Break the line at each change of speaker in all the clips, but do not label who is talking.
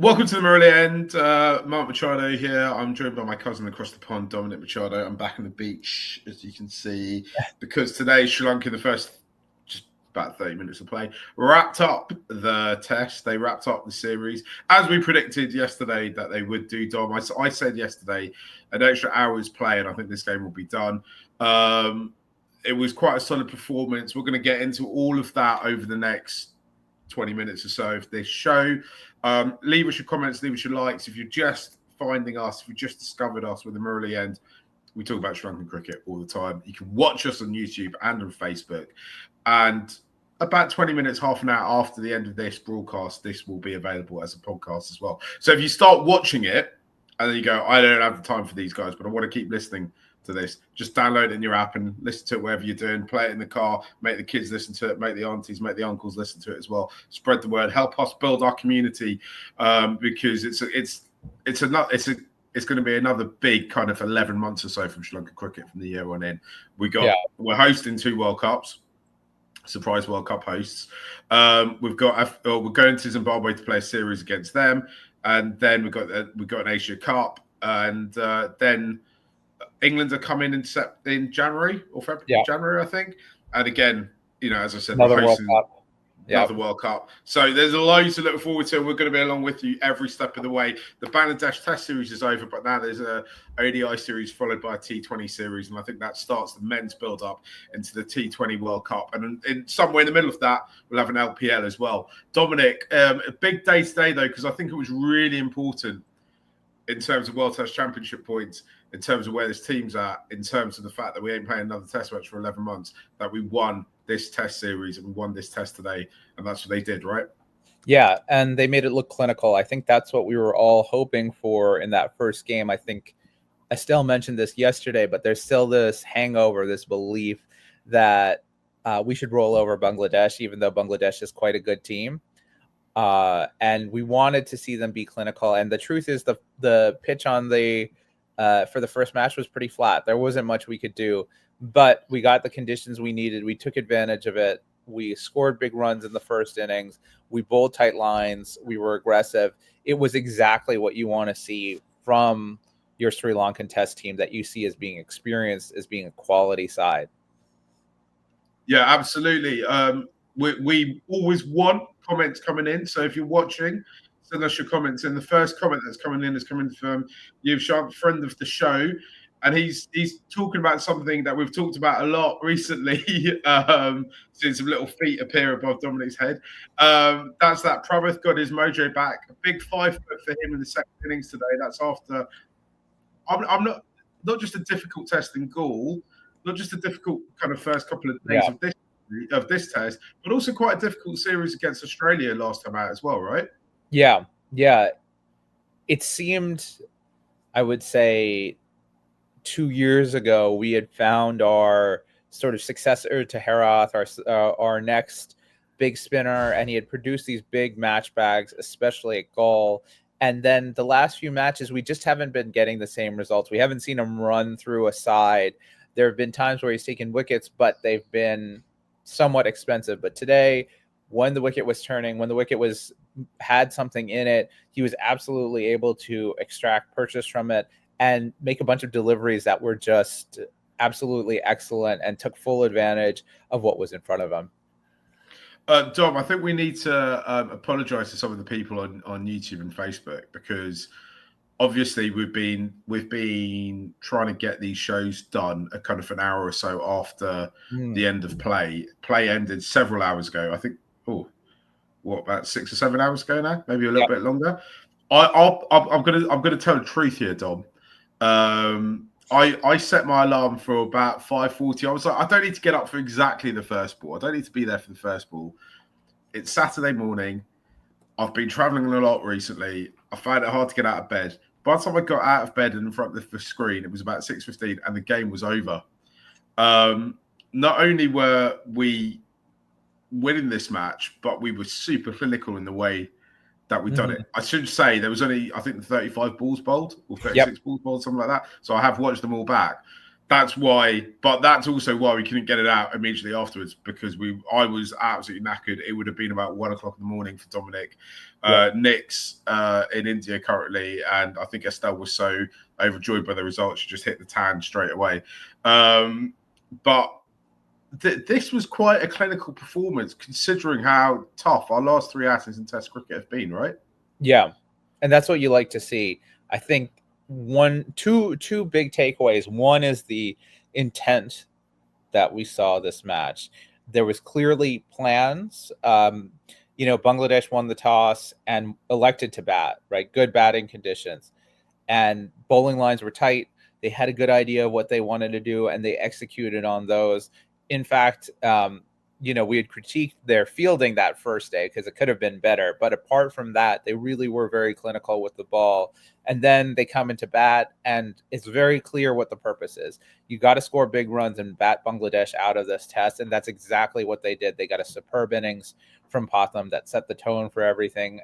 Welcome to the Merrily End. Mark Machado here. I'm joined by my cousin across the pond, Dominic Machado. I'm back on the beach, as you can see, because today Sri Lanka, the first just about 30 minutes of play, wrapped up the test. They wrapped up the series, as we predicted yesterday that they would do, Dom. I said yesterday an extra hour's play, and I think this game will be done. It was quite a solid performance. We're going to get into all of that over the next 20 minutes or so of this show. Leave us your comments, leave us your likes. If you're just finding us, if you just discovered us with the Merrily End, we talk about Sri Lankan cricket all the time. You can watch us on YouTube and on Facebook. And about 20 minutes, half an hour after the end of this broadcast, this will be available as a podcast as well. So if you start watching it and then you go, I don't have the time for these guys, but I want to keep listening to this, just download it in your app and listen to it wherever you're doing. Play it in the car, make the kids listen to it, make the aunties, make the uncles listen to it as well. Spread the word, help us build our community, because it's going to be another big kind of 11 months or so from Sri Lanka cricket from the year on in. We're hosting 2 World Cups, surprise World Cup hosts. We're going to Zimbabwe to play a series against them, and then we've got an Asia Cup, and then England are coming in January or February, January, I think. And again, as I said,
another World Cup.
Another World Cup. So there's loads to look forward to. We're going to be along with you every step of the way. The Bangladesh Test series is over, but now there's a ODI series followed by a T20 series, and I think that starts the men's build-up into the T20 World Cup. And in somewhere in the middle of that, we'll have an LPL as well. Dominic, a big day today, though, because I think it was really important in terms of World Test Championship points, in terms of where this team's at, in terms of the fact that we ain't playing another test match for 11 months, that we won this test series and we won this test today. And that's what they did, right?
Yeah, and they made it look clinical. I think that's what we were all hoping for in that first game. I think Estelle mentioned this yesterday, but there's still this hangover, this belief that we should roll over Bangladesh, even though Bangladesh is quite a good team. And we wanted to see them be clinical. And the truth is the pitch on for the first match was pretty flat. There wasn't much we could do, but we got the conditions we needed. We took advantage of it. We scored big runs in the first innings. We bowled tight lines. We were aggressive. It was exactly what you want to see from your Sri Lankan test team, that you see as being experienced, as being a quality side.
Yeah, absolutely. We always want comments coming in. So if you're watching, send us your comments. And the first comment that's coming in is coming from You've Sharp, friend of the show. And he's talking about something that we've talked about a lot recently, since some little feet appear above Dominic's head. That's that Pramath got his mojo back. A big 5 foot for him in the second innings today. That's after I'm not just a difficult test in Gaul, not just a difficult kind of first couple of days of this test, but also quite a difficult series against Australia last time out as well, right?
Yeah. It seemed, I would say, 2 years ago, we had found our sort of successor to Herath, our next big spinner, and he had produced these big match bags, especially at Gaul. And then the last few matches, we just haven't been getting the same results. We haven't seen him run through a side. There have been times where he's taken wickets, but they've been somewhat expensive. But today, when the wicket was turning, when the wicket had something in it, he was absolutely able to extract purchase from it and make a bunch of deliveries that were just absolutely excellent and took full advantage of what was in front of him.
Dom, I think we need to apologize to some of the people on YouTube and Facebook, because obviously we've been trying to get these shows done a kind of an hour or so after the end of play. Play ended several hours ago. I think, about 6 or 7 hours ago now, maybe a little bit longer. I'm gonna tell the truth here, Dom. I set my alarm for about 5:40. I was like, I don't need to get up for exactly the first ball. I don't need to be there for the first ball. It's Saturday morning. I've been traveling a lot recently. I found it hard to get out of bed. By the time I got out of bed and in front of the screen, it was about 6:15 and the game was over. Not only were we winning this match, but we were super clinical in the way that we've done it. I should say there was only, I think, 35 balls bowled or 36 balls bowled, something like that. So I have watched them all back. That's why, but that's also why we couldn't get it out immediately afterwards, because I was absolutely knackered. It would have been about 1 o'clock in the morning for Dominic. Nick's in India currently, and I think Estelle was so overjoyed by the results, she just hit the tan straight away. But this was quite a clinical performance, considering how tough our last 3 outings in Test cricket have been, right?
Yeah, and that's what you like to see. I think two big takeaways. One is the intent that we saw this match. There was clearly plans. Bangladesh won the toss and elected to bat, right? Good batting conditions. And bowling lines were tight. They had a good idea of what they wanted to do, and they executed on those. In fact, we had critiqued their fielding that first day because it could have been better. But apart from that, they really were very clinical with the ball. And then they come into bat, and it's very clear what the purpose is. You got to score big runs and bat Bangladesh out of this test. And that's exactly what they did. They got a superb innings from Potham that set the tone for everything.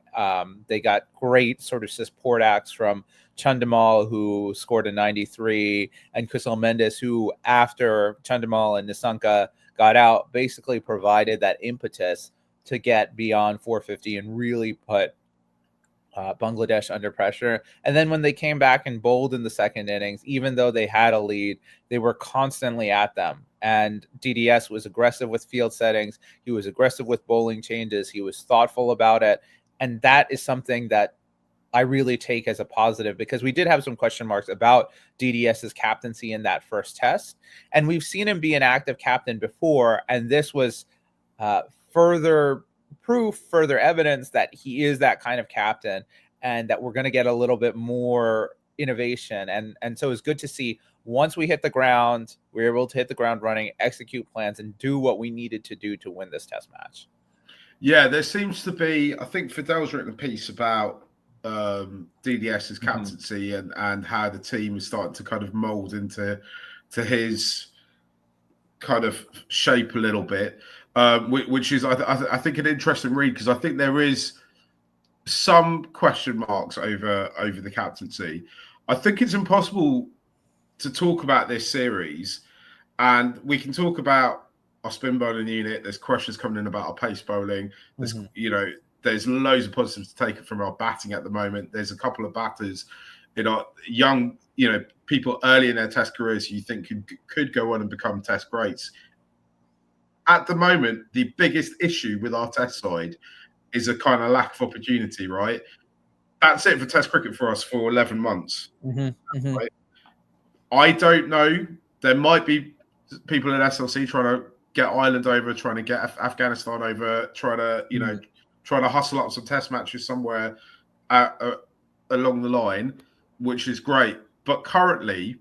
They got great sort of support acts from Chandimal, who scored a 93, and Kusal Mendes, who after Chandimal and Nisanka got out, basically provided that impetus to get beyond 450 and really put Bangladesh under pressure. And then when they came back and bowled in the second innings, even though they had a lead, they were constantly at them. And DDS was aggressive with field settings. He was aggressive with bowling changes. He was thoughtful about it. And that is something that I really take as a positive, because we did have some question marks about DDS's captaincy in that first test. And we've seen him be an active captain before. And this was further proof, further evidence that he is that kind of captain, and that we're going to get a little bit more innovation. And so it's good to see once we hit the ground, we were able to hit the ground running, execute plans, and do what we needed to do to win this test match.
Yeah, there seems to be, I think Fidel's written a piece about DDS's captaincy and how the team is starting to kind of mold into his kind of shape a little bit, which is I think an interesting read, because I think there is some question marks over the captaincy. I think it's impossible to talk about this series, and we can talk about our spin bowling unit. There's questions coming in about our pace bowling. There's there's loads of positives to take from our batting at the moment. There's a couple of batters in our young, people early in their test careers who you think could go on and become test greats. At the moment, the biggest issue with our test side is a kind of lack of opportunity, right? That's it for test cricket for us for 11 months. Right? I don't know. There might be people in SLC trying to get Ireland over, trying to get Afghanistan over, trying to hustle up some test matches somewhere along the line, which is great. But currently,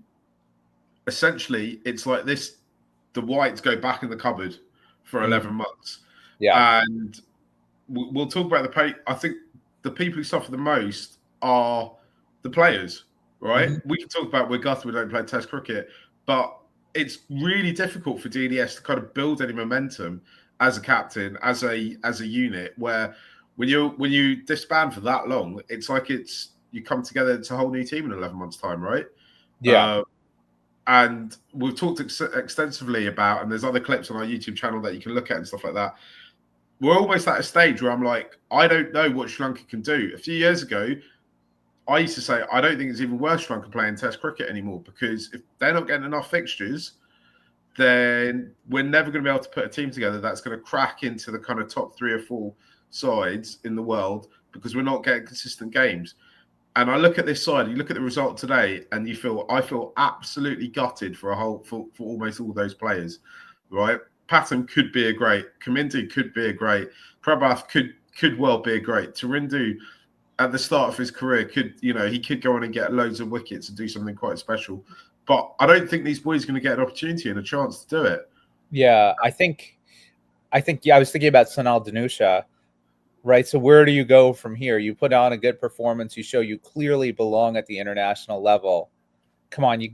essentially, it's like this: the whites go back in the cupboard for 11 months.
Yeah.
And we'll talk about the pay. I think the people who suffer the most are the players, right? We can talk about where Guthrie don't play test cricket, but it's really difficult for DDS to kind of build any momentum as a captain, as a unit, where when you disband for that long, it's like you come together, it's a whole new team in 11 months' time, right?
Yeah.
And we've talked extensively about, and there's other clips on our YouTube channel that you can look at and stuff like that. We're almost at a stage where I'm like, I don't know what Sri Lanka can do. A few years ago, I used to say, I don't think it's even worth Sri Lanka playing test cricket anymore, because if they're not getting enough fixtures, then we're never going to be able to put a team together that's going to crack into the kind of top 3 or 4 sides in the world, because we're not getting consistent games. And I look at this side, you look at the result today, and I feel absolutely gutted for almost all those players, right? Patton could be a great, Kamindu could be a great, Prabhath could well be a great, Tarindu at the start of his career he could go on and get loads of wickets and do something quite special. But I don't think these boys are going to get an opportunity and a chance to do it.
Yeah, I think I was thinking about Sanal Danusha. Right. So where do you go from here? You put on a good performance. You show you clearly belong at the international level. Come on, you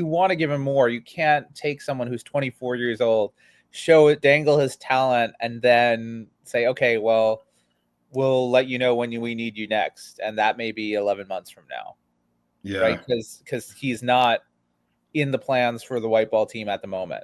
want to give him more. You can't take someone who's 24 years old, dangle his talent, and then say, okay, well, we'll let you know when we need you next. And that may be 11 months from now.
Yeah.
Right. Because he's not in the plans for the white ball team at the moment.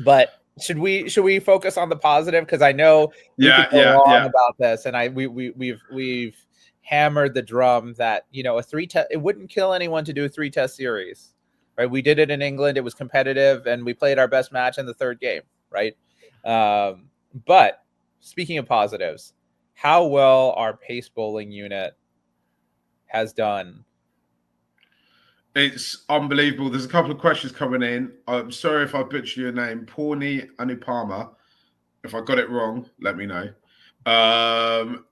But should we focus on the positive? Because I know we could go on about this, and we've hammered the drum that, you know, it wouldn't kill anyone to do a 3-test series, right? We did it in England. It was competitive, and we played our best match in the third game, right? But speaking of positives, how well our pace bowling unit has done.
It's unbelievable. There's a couple of questions coming in. I'm sorry if I butchered your name. Pawni Anupama. If I got it wrong, let me know.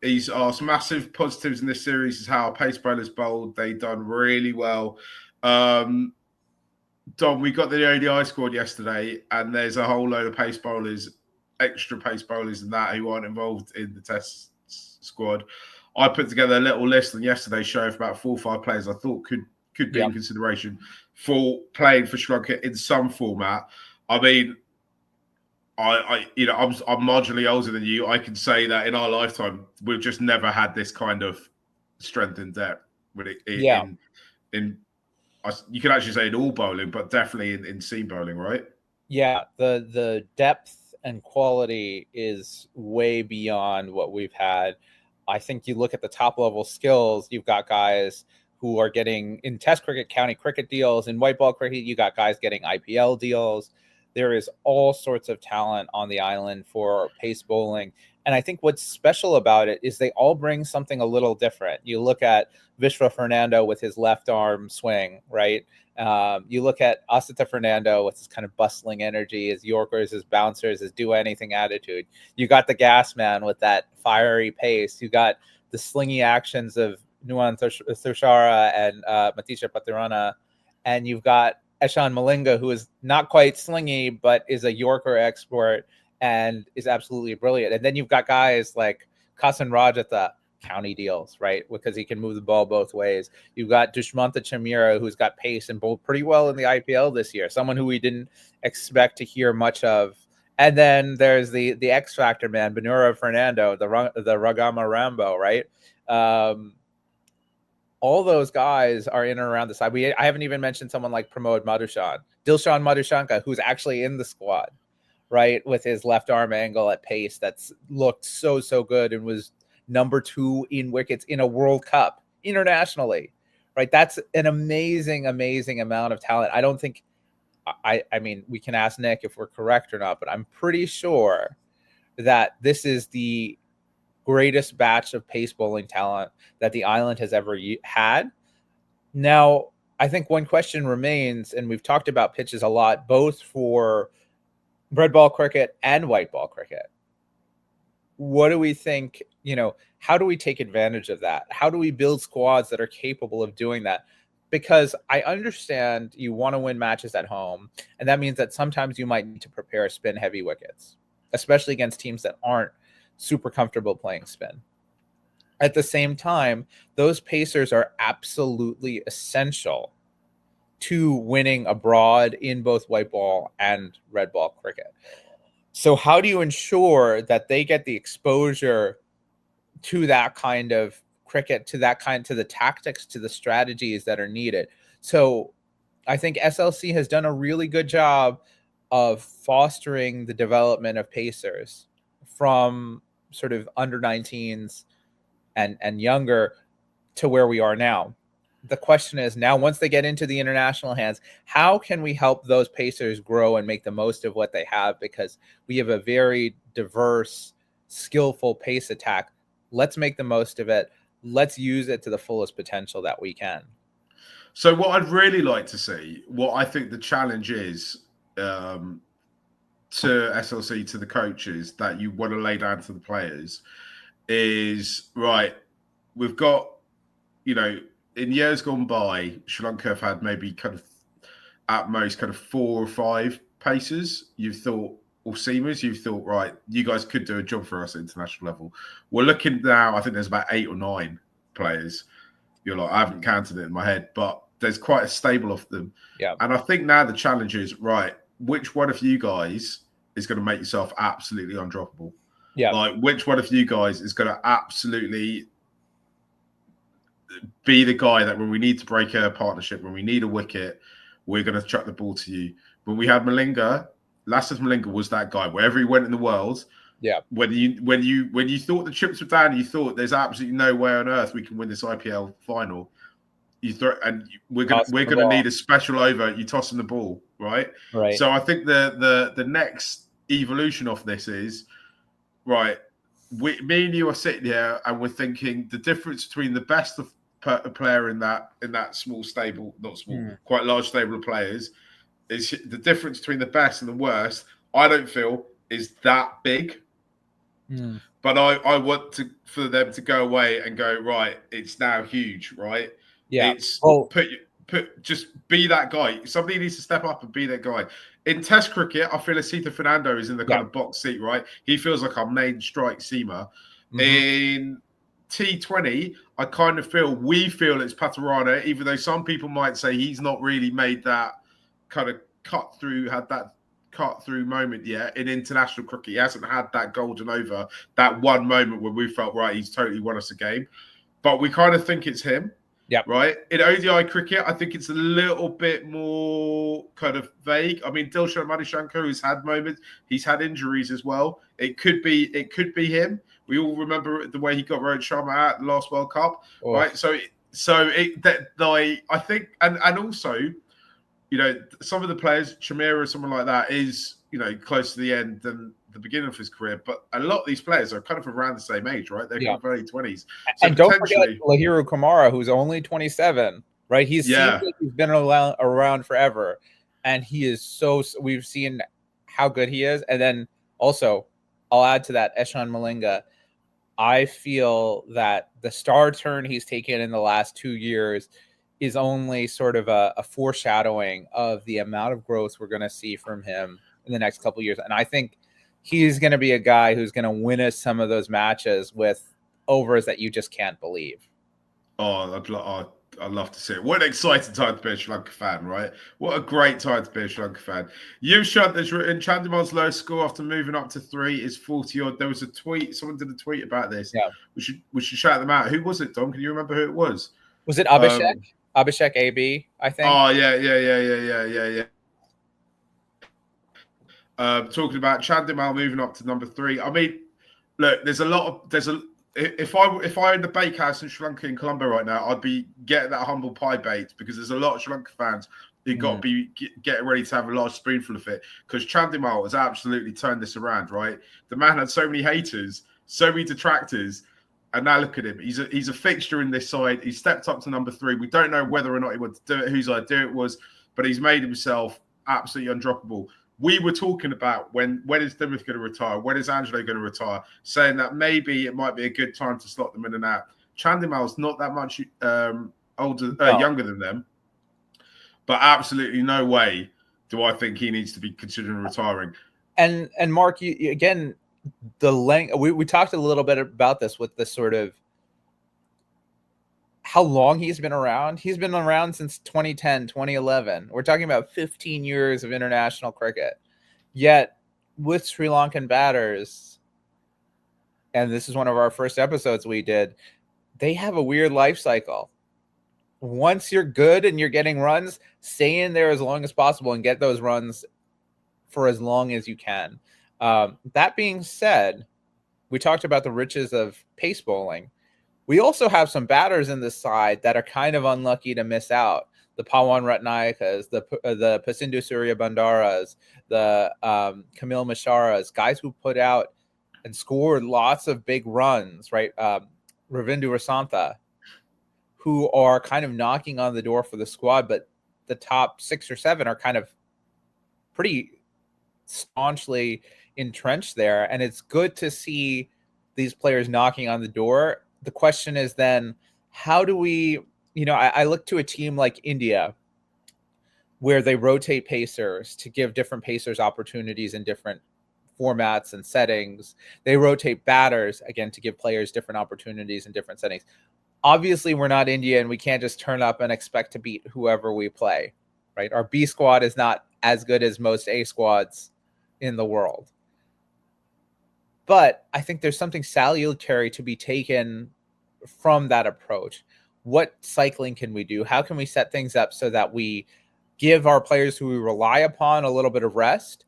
He's asked, massive positives in this series is how our pace bowlers bowled. They done really well. Dom, we got the ODI squad yesterday, and there's a whole load of pace bowlers, extra pace bowlers and that, who aren't involved in the test squad. I put together a little list on yesterday's show of about 4 or 5 players I thought could be in consideration for playing for Sri Lanka in some format. I mean, I'm marginally older than you. I can say that in our lifetime, we've just never had this kind of strength and depth. You can actually say in all bowling, but definitely in seam bowling, right?
Yeah, the depth and quality is way beyond what we've had. I think you look at the top level skills, you've got guys who are getting in Test cricket, county cricket deals. In white ball cricket, you got guys getting IPL deals. There is all sorts of talent on the island for pace bowling. And I think what's special about it is they all bring something a little different. You look at Vishwa Fernando with his left arm swing, right? You look at Asita Fernando with his kind of bustling energy, his Yorkers, his bouncers, his do anything attitude. You got the gas man with that fiery pace. You got the slingy actions of Nuwan Thushara and Matisha Patirana. And you've got Eshan Malinga, who is not quite slingy, but is a Yorker expert and is absolutely brilliant. And then you've got guys like Kasan Rajatha, county deals, right? Because he can move the ball both ways. You've got Dushmantha Chamira, who's got pace and bowled pretty well in the IPL this year, someone who we didn't expect to hear much of. And then there's the X Factor man, Benura Fernando, the Ragama Rambo, right? All those guys are in and around the side. I haven't even mentioned someone like Dilshan Madhushanka, who's actually in the squad, right? With his left arm angle at pace that's looked so good and was number 2 in wickets in a World Cup internationally, right? That's an amazing amount of talent. I don't think, I mean, we can ask Nick if we're correct or not, but I'm pretty sure that this is the greatest batch of pace bowling talent that the island has ever had. Now, I think one question remains, and we've talked about pitches a lot, both for red ball cricket and white ball cricket. What do we think, how do we take advantage of that? How do we build squads that are capable of doing that? Because I understand you want to win matches at home, and that means that sometimes you might need to prepare spin heavy wickets, especially against teams that aren't super comfortable playing spin. At the same time, those pacers are absolutely essential to winning abroad in both white ball and red ball cricket. So how do you ensure that they get the exposure to that kind of cricket, to the tactics, to the strategies that are needed? So I think SLC has done a really good job of fostering the development of pacers from sort of under 19s and younger to where we are now. The question is now, once they get into the international hands, how can we help those pacers grow and make the most of what they have? Because we have a very diverse, skillful pace attack. Let's make the most of it. Let's use it to the fullest potential that we can.
So what I'd really like to see, what I think the challenge is to SLC, to the coaches, that you want to lay down to the players is, right, we've got, in years gone by, Sri Lanka have had maybe kind of at most kind of 4 or 5 pacers. You've thought, or seamers, you've thought, right, you guys could do a job for us at international level. We're looking now, I think there's about 8 or 9 players. I haven't counted it in my head, but there's quite a stable of them.
Yeah.
And I think now the challenge is, right, which one of you guys is going to make yourself absolutely undroppable?
Yeah.
Like, which one of you guys is going to absolutely be the guy that when we need to break a partnership, when we need a wicket, we're going to chuck the ball to you. When we had Malinga, Lasses Malinga was that guy. Wherever he went in the world,
yeah,
when you thought the chips were down, you thought there's absolutely no way on earth we can win this IPL final. You throw, and we're gonna need a special over. You toss him the ball, right?
Right.
So I think the next evolution of this is right. Me and you are sitting here, and we're thinking the difference between the best of player in that small stable, not small, quite large stable of players, is the difference between the best and the worst. I don't feel is that big. But I want for them to go away and go, right, it's now huge, right?
Yeah.
It's just be that guy. Somebody needs to step up and be that guy. In Test cricket, I feel Asita Fernando is in the kind of box seat, right? He feels like our main strike seamer. In T20, I kind of we feel it's Patarana, even though some people might say he's not really made that kind of cut through moment yet in international cricket. He hasn't had that golden over, that one moment where we felt, right, he's totally won us a game. But we kind of think it's him.
Yeah.
Right. In ODI cricket, I think it's a little bit more kind of vague. I mean, Dilshan Madishankar has had moments. He's had injuries as well. It could be him. We all remember the way he got Rohit Sharma at the last World Cup. Oh. Right. So I think, and also, you know, some of the players, Chamira or someone like that, is, you know, close to the end than the beginning of his career. But a lot of these players are kind of around the same age, right? They're kind of early 20s. So
and don't forget Lahiru Kumara, who's only 27, right? Seems like he's been around forever. And he is we've seen how good he is. And then also, I'll add to that, Eshan Malinga. I feel that the star turn he's taken in the last 2 years is only sort of a foreshadowing of the amount of growth we're going to see from him in the next couple of years. And I think he's going to be a guy who's going to win us some of those matches with overs that you just can't believe.
Oh, I'd love to see it. What an exciting time to be a Sri Lanka fan, right? What a great time to be a Sri Lanka fan. Yushant has written Chandimal's lowest score after moving up to 3 is 40 odd. There was a tweet. Someone did a tweet about this.
Yeah.
We should shout them out. Who was it, Dom? Can you remember who it was?
Was it Abhishek? Abhishek AB, I think.
Oh, yeah. Talking about Chandimal moving up to number 3. I mean, look, if I in the bakehouse in Sri Lanka in Colombo right now, I'd be getting that humble pie baked, because there's a lot of Sri Lanka fans who got to be getting ready to have a large spoonful of it, because Chandimal has absolutely turned this around, right? The man had so many haters, so many detractors, and now look at him. He's a fixture in this side. He stepped up to number 3. We don't know whether or not he wanted to do it, whose idea it was, but he's made himself absolutely undroppable. We were talking about when is Dimith going to retire? When is Angelo going to retire? Saying that maybe it might be a good time to slot them in and out. Chandimal's not that much younger than them, but absolutely no way do I think he needs to be considering retiring.
And Mark, you again, the length. We talked a little bit about this with the sort of how long he's been around. He's been around since 2010, 2011. We're talking about 15 years of international cricket. Yet with Sri Lankan batters, and this is one of our first episodes we did, they have a weird life cycle. Once you're good and you're getting runs, stay in there as long as possible and get those runs for as long as you can. That being said, we talked about the riches of pace bowling. We also have some batters in this side that are kind of unlucky to miss out. The Pawan Ratnayakas, the Pasindu Surya Bandaras, the Kamil Misharas, guys who put out and scored lots of big runs, right? Ravindu Rasantha, who are kind of knocking on the door for the squad, but the top 6 or 7 are kind of pretty staunchly entrenched there. And it's good to see these players knocking on the door. The question is then, how do we, I look to a team like India, where they rotate pacers to give different pacers opportunities in different formats and settings. They rotate batters, again, to give players different opportunities in different settings. Obviously, we're not India, and we can't just turn up and expect to beat whoever we play, right? Our B squad is not as good as most A squads in the world. But I think there's something salutary to be taken from that approach. What cycling can we do? How can we set things up so that we give our players who we rely upon a little bit of rest,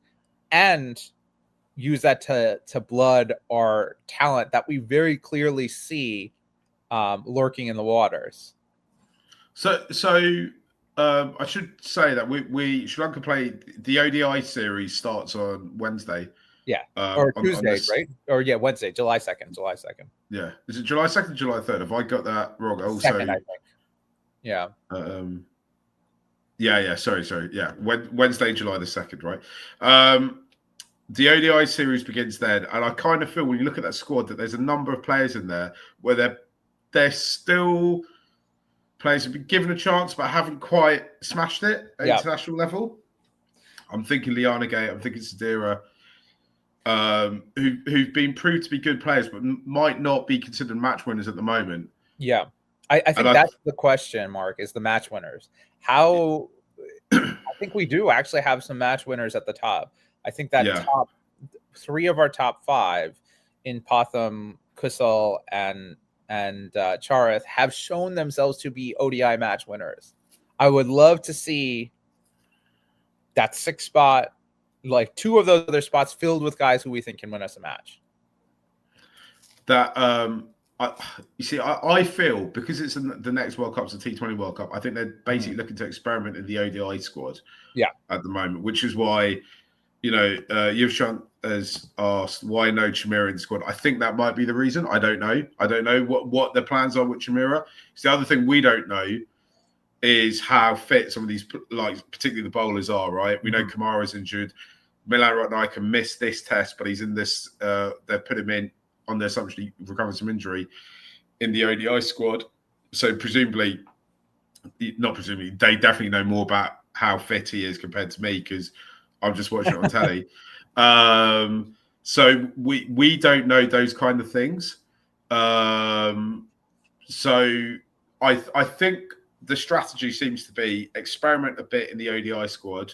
and use that to blood our talent that we very clearly see lurking in the waters.
So I should say that we Sri Lanka play the ODI series starts on Wednesday.
Yeah, or
on
Tuesday,
this,
right? Or yeah, Wednesday, July 2nd. July 2nd.
Yeah, is it July 2nd, July 3rd? Have I got that wrong? Also,
second, I think. Yeah.
Yeah. Sorry. Yeah, Wednesday, July the 2nd, right? The ODI series begins then, and I kind of feel when you look at that squad that there's a number of players in there where they're still players have been given a chance but haven't quite smashed it at international level. I'm thinking Liana Gate, I'm thinking Sadira, who've been proved to be good players but might not be considered match winners at the moment.
Yeah. I think that's the question, Mark, is the match winners. How I think we do actually have some match winners at the top. I think that top 3 of our top 5 in Potham, Kusal, and Charith have shown themselves to be ODI match winners. I would love to see that 6th spot, like 2 of those other spots filled with guys who we think can win us a match.
That I feel because it's the next World Cup's the T20 World Cup. I think they're basically looking to experiment in the ODI squad. At the moment, which is why Yivshant has asked why no Chimera in the squad. I think that might be the reason. I don't know what their plans are with Chimera. So the other thing we don't know is how fit some of these, like particularly the bowlers, are. Right, we know Kamara's injured. Milan Ratnayaka missed this test, but he's in this. They've put him in on the assumption he recovered some injury in the ODI squad. So they definitely know more about how fit he is compared to me because I'm just watching it on telly. So we don't know those kind of things. So I think the strategy seems to be experiment a bit in the ODI squad.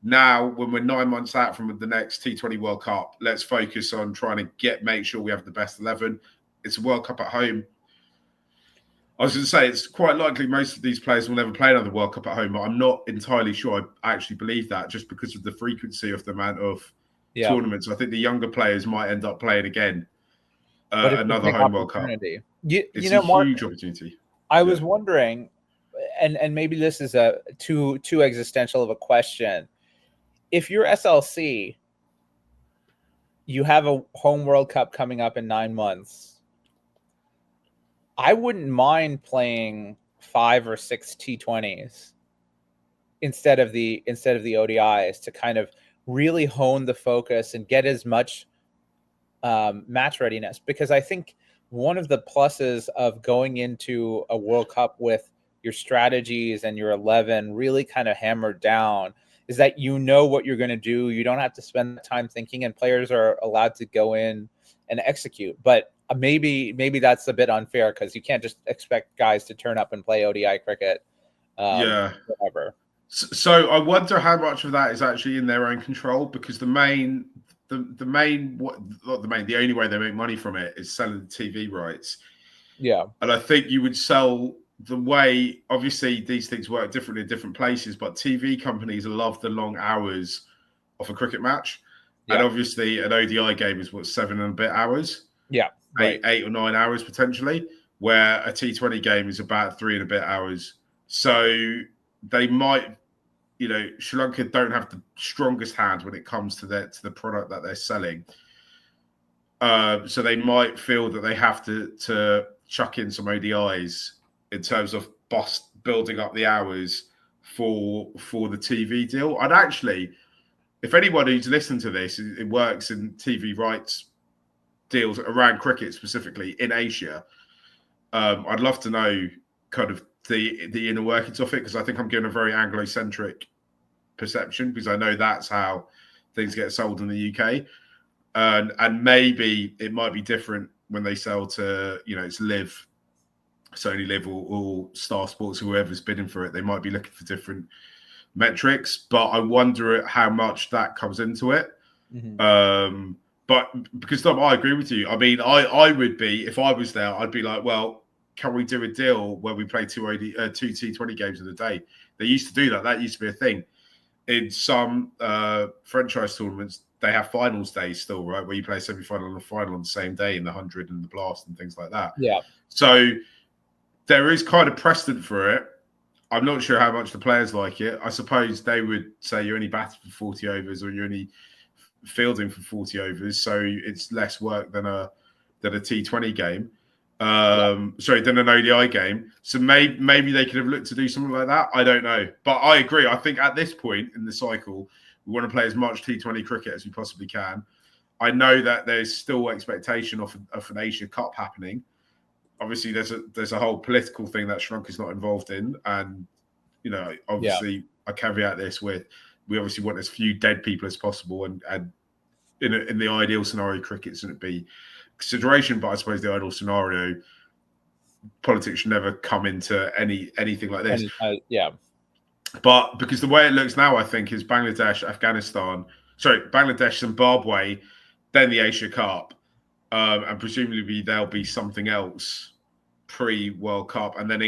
Now, when we're 9 months out from the next T20 World Cup, let's focus on trying to make sure we have the best 11. It's a World Cup at home. I was going to say, it's quite likely most of these players will never play another World Cup at home, but I'm not entirely sure I actually believe that just because of the frequency of the amount of tournaments. I think the younger players might end up playing again another home World Cup. It's a huge opportunity.
I was wondering, and maybe this is a too existential of a question. If you're SLC, you have a home World Cup coming up in 9 months. I wouldn't mind playing 5 or 6 T20s instead of the ODIs to kind of really hone the focus and get as much match readiness, because I think one of the pluses of going into a World Cup with your strategies and your 11 really kind of hammered down is that you know what you're going to do. You don't have to spend time thinking, and players are allowed to go in and execute. But maybe that's a bit unfair because you can't just expect guys to turn up and play ODI cricket. Whatever.
So I wonder how much of that is actually in their own control, because the only way they make money from it is selling the TV rights.
Yeah.
And I think you would sell the way, obviously these things work differently in different places, but TV companies love the long hours of a cricket match. Yeah. And obviously an ODI game is 7 and a bit hours.
Yeah.
Right. 8 or 9 hours potentially, where a T20 game is about 3 and a bit hours. So they might, Sri Lanka don't have the strongest hand when it comes to the product that they're selling. So they might feel that they have to chuck in some ODIs in terms of building up the hours for the TV deal. I'd actually, if anyone who's listened to this, it works in TV rights deals around cricket specifically in Asia, I'd love to know kind of the inner workings of it, because I think I'm giving a very Anglo-centric perception, because I know that's how things get sold in the UK, and maybe it might be different when they sell to it's Live, Sony Live, or Star Sports, whoever's bidding for it. They might be looking for different metrics, but I wonder how much that comes into it. Mm-hmm. But because Dom, I agree with you. I mean, I would be, if I was there, I'd be like, well, can we do a deal where we play two T20 games in a day? They used to do that. That used to be a thing. In some franchise tournaments, they have finals days still, right? Where you play a semi-final and a final on the same day in the 100 and the blast and things like that.
Yeah.
So there is kind of precedent for it. I'm not sure how much the players like it. I suppose they would say you're only batting for 40 overs or you're only fielding for 40 overs, so it's less work than a T20 game. Sorry, than an ODI game. So maybe they could have looked to do something like that. I don't know, but I agree. I think at this point in the cycle, we want to play as much T20 cricket as we possibly can. I know that there's still expectation of an Asia Cup happening. Obviously, there's a whole political thing that Sri Lanka's not involved in, and obviously I caveat this with we obviously want as few dead people as possible, and in the ideal scenario, cricket shouldn't be consideration, but I suppose the ideal scenario, politics should never come into anything like this. But because the way it looks now, I think is Bangladesh, Zimbabwe, then the Asia Cup, and presumably there'll be something else pre-World Cup, and then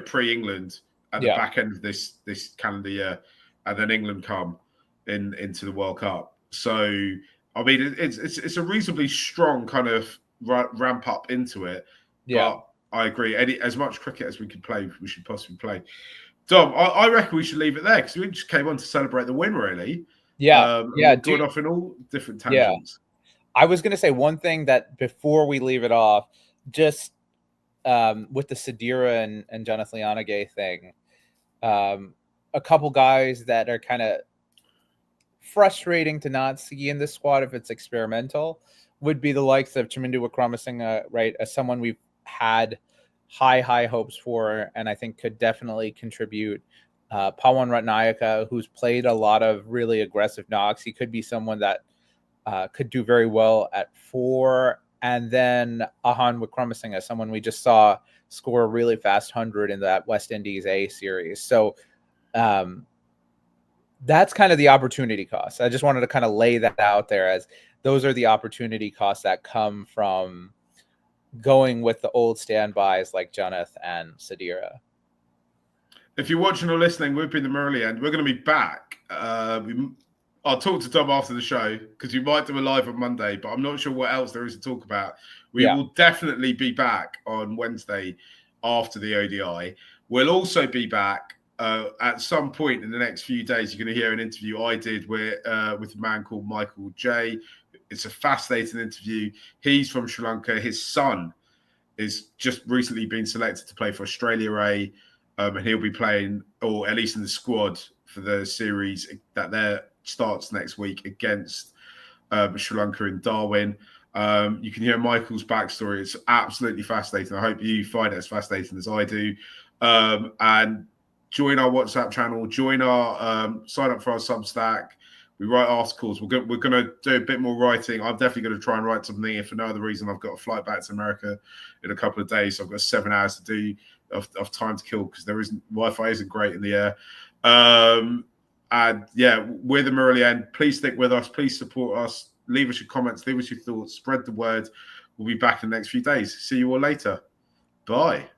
pre-England at the back end of this calendar year, and then England come into the World Cup. So I mean, it's a reasonably strong kind of ramp up into it.
Yeah.
But I agree. As much cricket as we could play, we should possibly play. Dom, I reckon we should leave it there because we just came on to celebrate the win, really. We've gone off in all different tangents.
Yeah. I was going to say one thing that before we leave it off, just with the Sadira and Jonathan Lianage thing, a couple guys that are kind of frustrating to not see in this squad if it's experimental would be the likes of Chamindu Wickramasinghe, right? As someone we've had high hopes for, and I think could definitely contribute. Pawan Ratnayaka, who's played a lot of really aggressive knocks. He could be someone that could do very well at 4. And then Ahan Wickramasinghe, someone we just saw score a really fast 100 in that West Indies A series. So that's kind of the opportunity cost. I just wanted to kind of lay that out there, as those are the opportunity costs that come from going with the old standbys like Jonathan and Sadira.
If you're watching or listening, we've been the Murali End. We're going to be back. I'll talk to Dom after the show because we might do a live on Monday, but I'm not sure what else there is to talk about. We will definitely be back on Wednesday after the ODI. We'll also be back at some point in the next few days. You're going to hear an interview I did with a man called Michael J. It's a fascinating interview. He's from Sri Lanka. His son is just recently been selected to play for Australia A, and he'll be playing, or at least in the squad, for the series that starts next week against Sri Lanka in Darwin. You can hear Michael's backstory. It's absolutely fascinating. I hope you find it as fascinating as I do. And join our WhatsApp channel. Join our sign up for our Substack. We write articles. We're going to do a bit more writing. I'm definitely going to try and write something. If for no other reason, I've got a flight back to America in a couple of days. So I've got 7 hours to do of time to kill because Wi-Fi isn't great in the air. And yeah, we're the Murali End. Please stick with us. Please support us. Leave us your comments. Leave us your thoughts. Spread the word. We'll be back in the next few days. See you all later. Bye.